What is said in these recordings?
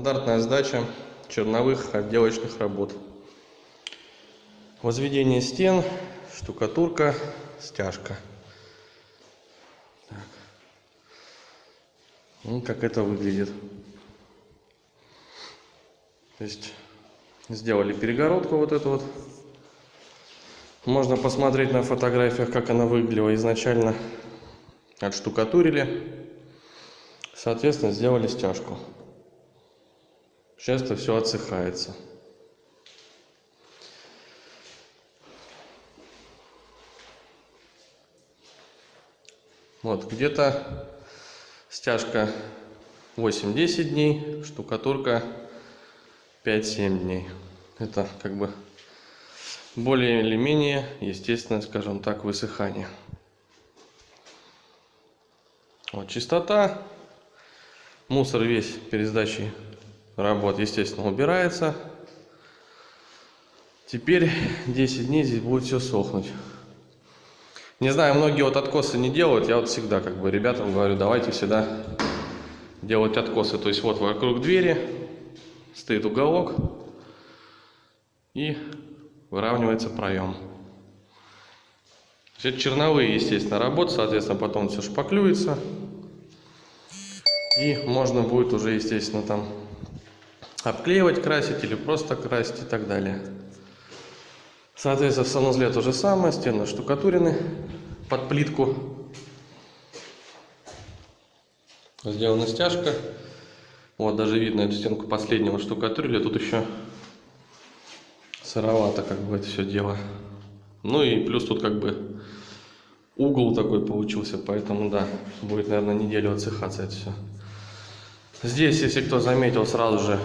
Стандартная сдача черновых отделочных работ. Возведение стен, штукатурка, стяжка. Так. Ну, как это выглядит. То есть сделали перегородку вот эту вот. Можно посмотреть на фотографиях, как она выглядела изначально. Отштукатурили. Соответственно, сделали стяжку. Сейчас это все отсыхается. Вот, где-то стяжка 8-10 дней, штукатурка 5-7 дней. Это как бы более или менее естественное, скажем так, высыхание. Вот, чистота. Мусор весь перед сдачей работ, естественно, убирается. Теперь 10 дней здесь будет все сохнуть. Не знаю, многие вот откосы не делают. Я вот всегда как бы ребятам говорю, давайте всегда делать откосы. То есть вот вокруг двери стоит уголок и выравнивается проем. Это черновые, естественно, работы, соответственно, потом все шпаклюется. И можно будет уже, естественно, там обклеивать, красить или просто красить и так далее. Соответственно, в санузле то же самое, стены штукатурены под плитку. Сделана стяжка. Вот даже видно эту стенку последнего штукатурили. Тут еще сыровато как бы это все дело. Ну и плюс тут как бы угол такой получился, поэтому да, будет, наверное, неделю отсыхаться это все. Здесь, если кто заметил, сразу же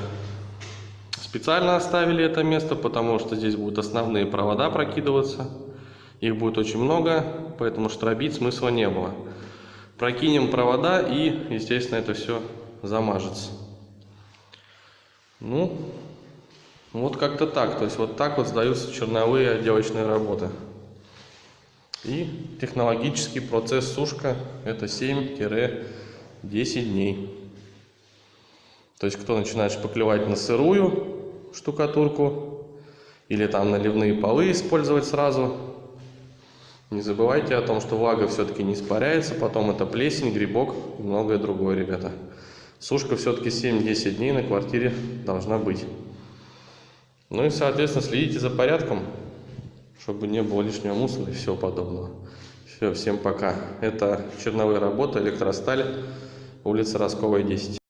специально оставили это место, потому что здесь будут основные провода прокидываться. Их будет очень много, поэтому штробить смысла не было. Прокинем провода и, естественно, это все замажется. Ну, вот как-то так. То есть вот так вот сдаются черновые отделочные работы. И технологический процесс сушка это 7-10 дней. То есть кто начинает шпаклевать на сырую штукатурку или там наливные полы использовать сразу, не забывайте о том, что влага все-таки не испаряется, потом это плесень, грибок и многое другое, ребята. Сушка все-таки 7-10 дней на квартире должна быть. Ну и, соответственно, следите за порядком, чтобы не было лишнего мусора и всего подобного. Все, всем пока. Это черновые работы, электросталь, улица Росковая, 10.